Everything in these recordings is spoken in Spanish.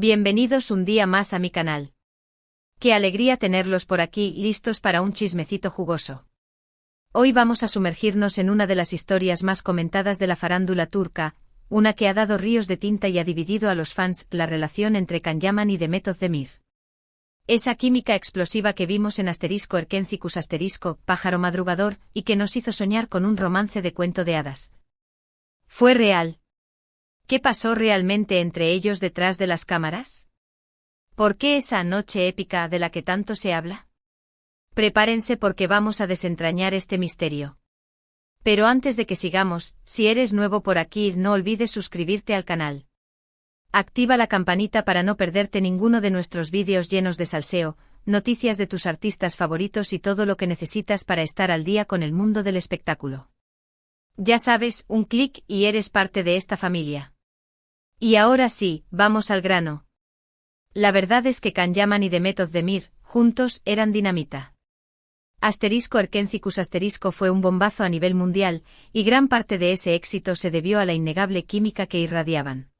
Bienvenidos un día más a mi canal. Qué alegría tenerlos por aquí, listos para un chismecito jugoso. Hoy vamos a sumergirnos en una de las historias más comentadas de la farándula turca, una que ha dado ríos de tinta y ha dividido a los fans, la relación entre Can Yaman y Demet Özdemir. Esa química explosiva que vimos en *Erkencikus*, pájaro madrugador, y que nos hizo soñar con un romance de cuento de hadas. ¿Fue real? ¿Qué pasó realmente entre ellos detrás de las cámaras? ¿Por qué esa noche épica de la que tanto se habla? Prepárense porque vamos a desentrañar este misterio. Pero antes de que sigamos, si eres nuevo por aquí, no olvides suscribirte al canal. Activa la campanita para no perderte ninguno de nuestros vídeos llenos de salseo, noticias de tus artistas favoritos y todo lo que necesitas para estar al día con el mundo del espectáculo. Ya sabes, un clic y eres parte de esta familia. Y ahora sí, vamos al grano. La verdad es que Can Yaman y Demet Özdemir, juntos, eran dinamita. *Erkencikus* fue un bombazo a nivel mundial, y gran parte de ese éxito se debió a la innegable química que irradiaban.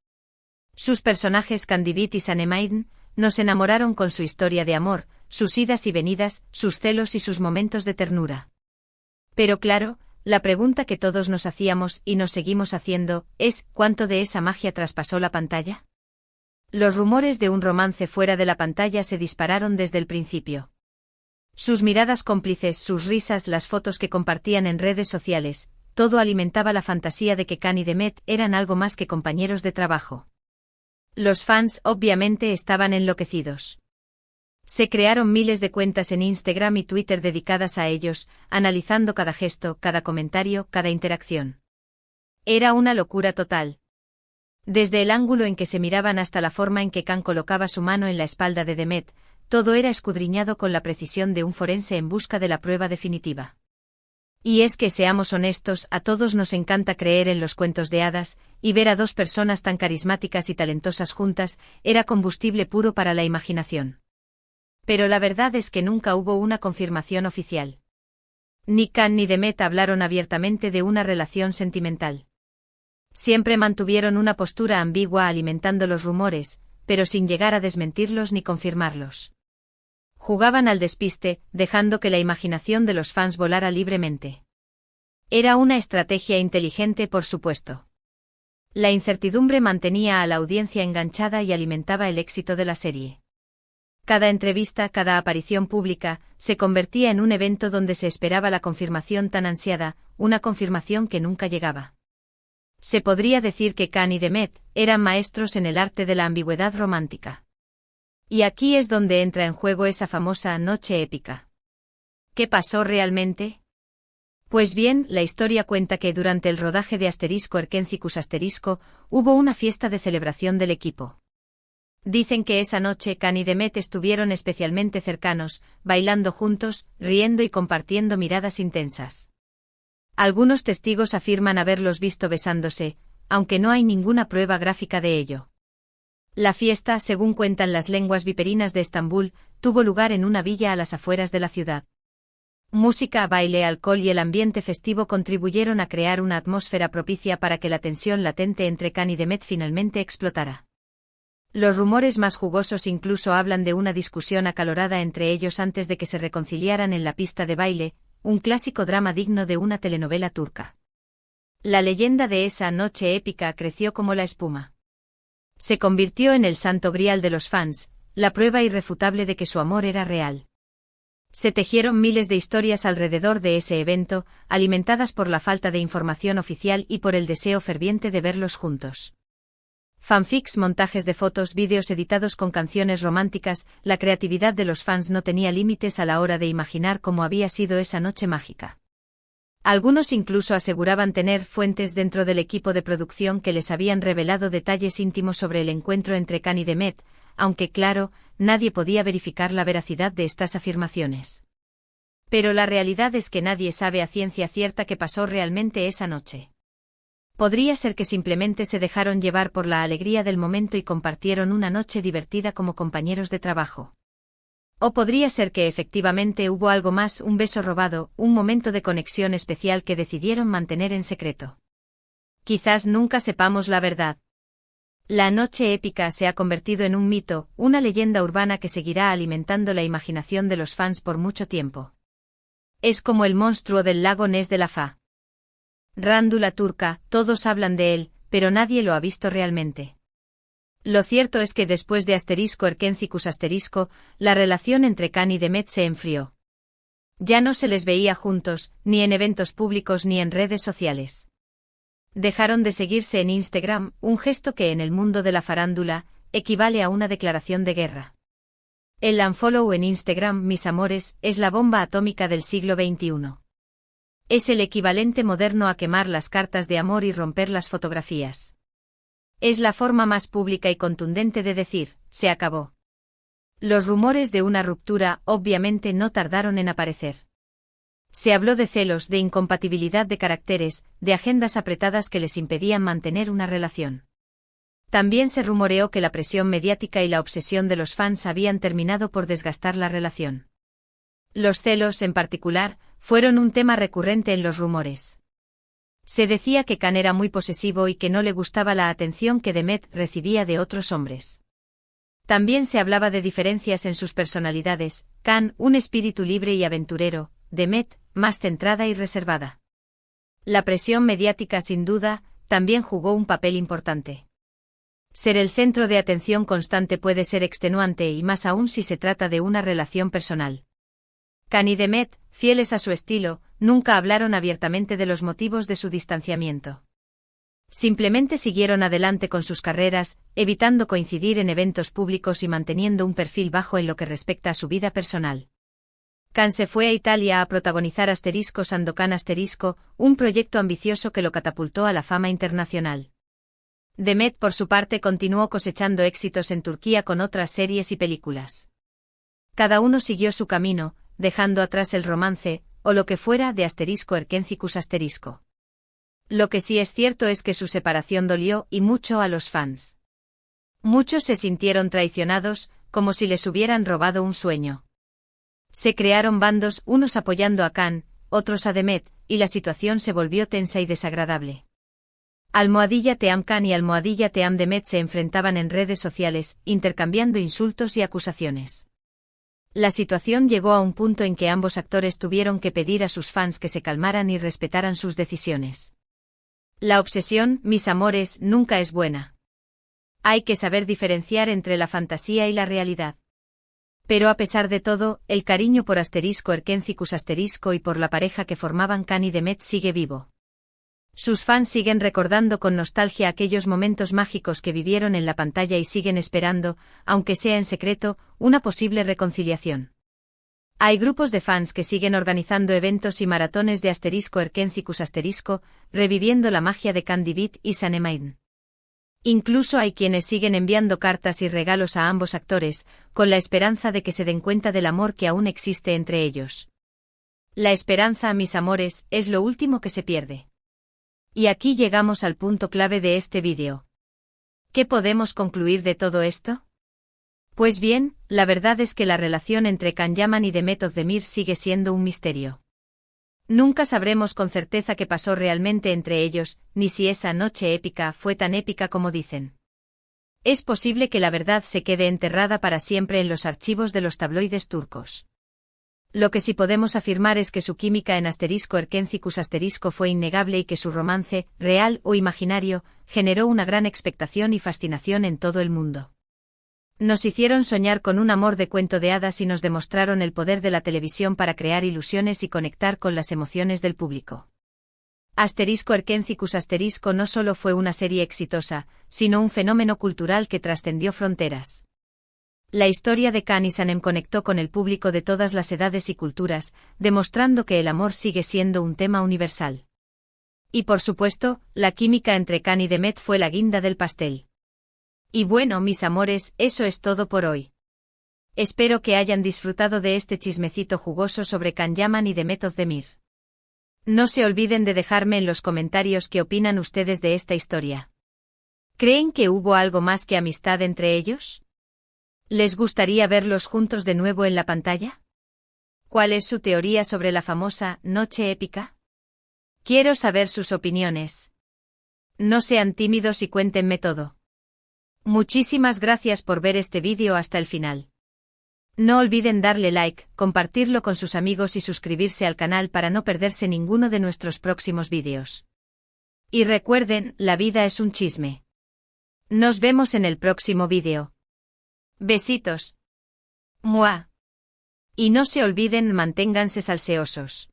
Sus personajes Candibit y Sanemein nos enamoraron con su historia de amor, sus idas y venidas, sus celos y sus momentos de ternura. Pero claro, la pregunta que todos nos hacíamos y nos seguimos haciendo es, ¿cuánto de esa magia traspasó la pantalla? Los rumores de un romance fuera de la pantalla se dispararon desde el principio. Sus miradas cómplices, sus risas, las fotos que compartían en redes sociales, todo alimentaba la fantasía de que Can y Demet eran algo más que compañeros de trabajo. Los fans, obviamente, estaban enloquecidos. Se crearon miles de cuentas en Instagram y Twitter dedicadas a ellos, analizando cada gesto, cada comentario, cada interacción. Era una locura total. Desde el ángulo en que se miraban hasta la forma en que Can colocaba su mano en la espalda de Demet, todo era escudriñado con la precisión de un forense en busca de la prueba definitiva. Y es que, seamos honestos, a todos nos encanta creer en los cuentos de hadas, y ver a dos personas tan carismáticas y talentosas juntas, era combustible puro para la imaginación. Pero la verdad es que nunca hubo una confirmación oficial. Ni Can ni Demet hablaron abiertamente de una relación sentimental. Siempre mantuvieron una postura ambigua alimentando los rumores, pero sin llegar a desmentirlos ni confirmarlos. Jugaban al despiste, dejando que la imaginación de los fans volara libremente. Era una estrategia inteligente, por supuesto. La incertidumbre mantenía a la audiencia enganchada y alimentaba el éxito de la serie. Cada entrevista, cada aparición pública, se convertía en un evento donde se esperaba la confirmación tan ansiada, una confirmación que nunca llegaba. Se podría decir que Can y Demet eran maestros en el arte de la ambigüedad romántica. Y aquí es donde entra en juego esa famosa noche épica. ¿Qué pasó realmente? Pues bien, la historia cuenta que durante el rodaje de *Erkencikus*, hubo una fiesta de celebración del equipo. Dicen que esa noche Can y Demet estuvieron especialmente cercanos, bailando juntos, riendo y compartiendo miradas intensas. Algunos testigos afirman haberlos visto besándose, aunque no hay ninguna prueba gráfica de ello. La fiesta, según cuentan las lenguas viperinas de Estambul, tuvo lugar en una villa a las afueras de la ciudad. Música, baile, alcohol y el ambiente festivo contribuyeron a crear una atmósfera propicia para que la tensión latente entre Can y Demet finalmente explotara. Los rumores más jugosos incluso hablan de una discusión acalorada entre ellos antes de que se reconciliaran en la pista de baile, un clásico drama digno de una telenovela turca. La leyenda de esa noche épica creció como la espuma. Se convirtió en el santo grial de los fans, la prueba irrefutable de que su amor era real. Se tejieron miles de historias alrededor de ese evento, alimentadas por la falta de información oficial y por el deseo ferviente de verlos juntos. Fanfics, montajes de fotos, vídeos editados con canciones románticas, la creatividad de los fans no tenía límites a la hora de imaginar cómo había sido esa noche mágica. Algunos incluso aseguraban tener fuentes dentro del equipo de producción que les habían revelado detalles íntimos sobre el encuentro entre Can y Demet, aunque claro, nadie podía verificar la veracidad de estas afirmaciones. Pero la realidad es que nadie sabe a ciencia cierta qué pasó realmente esa noche. Podría ser que simplemente se dejaron llevar por la alegría del momento y compartieron una noche divertida como compañeros de trabajo. O podría ser que efectivamente hubo algo más, un beso robado, un momento de conexión especial que decidieron mantener en secreto. Quizás nunca sepamos la verdad. La noche épica se ha convertido en un mito, una leyenda urbana que seguirá alimentando la imaginación de los fans por mucho tiempo. Es como el monstruo del lago Ness de la farándula turca, todos hablan de él, pero nadie lo ha visto realmente. Lo cierto es que después de *Erkencicus*, la relación entre Can y Demet se enfrió. Ya no se les veía juntos, ni en eventos públicos ni en redes sociales. Dejaron de seguirse en Instagram, un gesto que en el mundo de la farándula equivale a una declaración de guerra. El unfollow en Instagram, mis amores, es la bomba atómica del siglo XXI. Es el equivalente moderno a quemar las cartas de amor y romper las fotografías. Es la forma más pública y contundente de decir, se acabó. Los rumores de una ruptura, obviamente, no tardaron en aparecer. Se habló de celos, de incompatibilidad de caracteres, de agendas apretadas que les impedían mantener una relación. También se rumoreó que la presión mediática y la obsesión de los fans habían terminado por desgastar la relación. Los celos, en particular, fueron un tema recurrente en los rumores. Se decía que Can era muy posesivo y que no le gustaba la atención que Demet recibía de otros hombres. También se hablaba de diferencias en sus personalidades, Can, un espíritu libre y aventurero, Demet, más centrada y reservada. La presión mediática, sin duda, también jugó un papel importante. Ser el centro de atención constante puede ser extenuante y más aún si se trata de una relación personal. Can y Demet, fieles a su estilo, nunca hablaron abiertamente de los motivos de su distanciamiento. Simplemente siguieron adelante con sus carreras, evitando coincidir en eventos públicos y manteniendo un perfil bajo en lo que respecta a su vida personal. Can se fue a Italia a protagonizar *Sandokan*, un proyecto ambicioso que lo catapultó a la fama internacional. Demet, por su parte, continuó cosechando éxitos en Turquía con otras series y películas. Cada uno siguió su camino, dejando atrás el romance, o lo que fuera, de *Erkencicus*. Lo que sí es cierto es que su separación dolió, y mucho, a los fans. Muchos se sintieron traicionados, como si les hubieran robado un sueño. Se crearon bandos, unos apoyando a Can, otros a Demet, y la situación se volvió tensa y desagradable. @Team Can y @Team Demet se enfrentaban en redes sociales, intercambiando insultos y acusaciones. La situación llegó a un punto en que ambos actores tuvieron que pedir a sus fans que se calmaran y respetaran sus decisiones. La obsesión, mis amores, nunca es buena. Hay que saber diferenciar entre la fantasía y la realidad. Pero a pesar de todo, el cariño por *Erkencicus* y por la pareja que formaban Can y Demet sigue vivo. Sus fans siguen recordando con nostalgia aquellos momentos mágicos que vivieron en la pantalla y siguen esperando, aunque sea en secreto, una posible reconciliación. Hay grupos de fans que siguen organizando eventos y maratones de *Erkencicus*, reviviendo la magia de Can Divid y Sanemaiden. Incluso hay quienes siguen enviando cartas y regalos a ambos actores, con la esperanza de que se den cuenta del amor que aún existe entre ellos. La esperanza, mis amores, es lo último que se pierde. Y aquí llegamos al punto clave de este vídeo. ¿Qué podemos concluir de todo esto? Pues bien, la verdad es que la relación entre Can Yaman y Demet Özdemir sigue siendo un misterio. Nunca sabremos con certeza qué pasó realmente entre ellos, ni si esa noche épica fue tan épica como dicen. Es posible que la verdad se quede enterrada para siempre en los archivos de los tabloides turcos. Lo que sí podemos afirmar es que su química en *Erkencicus* fue innegable y que su romance, real o imaginario, generó una gran expectación y fascinación en todo el mundo. Nos hicieron soñar con un amor de cuento de hadas y nos demostraron el poder de la televisión para crear ilusiones y conectar con las emociones del público. *Erkencicus* no solo fue una serie exitosa, sino un fenómeno cultural que trascendió fronteras. La historia de Can y Sanem conectó con el público de todas las edades y culturas, demostrando que el amor sigue siendo un tema universal. Y por supuesto, la química entre Can y Demet fue la guinda del pastel. Y bueno, mis amores, eso es todo por hoy. Espero que hayan disfrutado de este chismecito jugoso sobre Can Yaman y Demet Özdemir. No se olviden de dejarme en los comentarios qué opinan ustedes de esta historia. ¿Creen que hubo algo más que amistad entre ellos? ¿Les gustaría verlos juntos de nuevo en la pantalla? ¿Cuál es su teoría sobre la famosa noche épica? Quiero saber sus opiniones. No sean tímidos y cuéntenme todo. Muchísimas gracias por ver este vídeo hasta el final. No olviden darle like, compartirlo con sus amigos y suscribirse al canal para no perderse ninguno de nuestros próximos vídeos. Y recuerden, la vida es un chisme. Nos vemos en el próximo vídeo. Besitos. Mua. Y no se olviden, manténganse salseosos.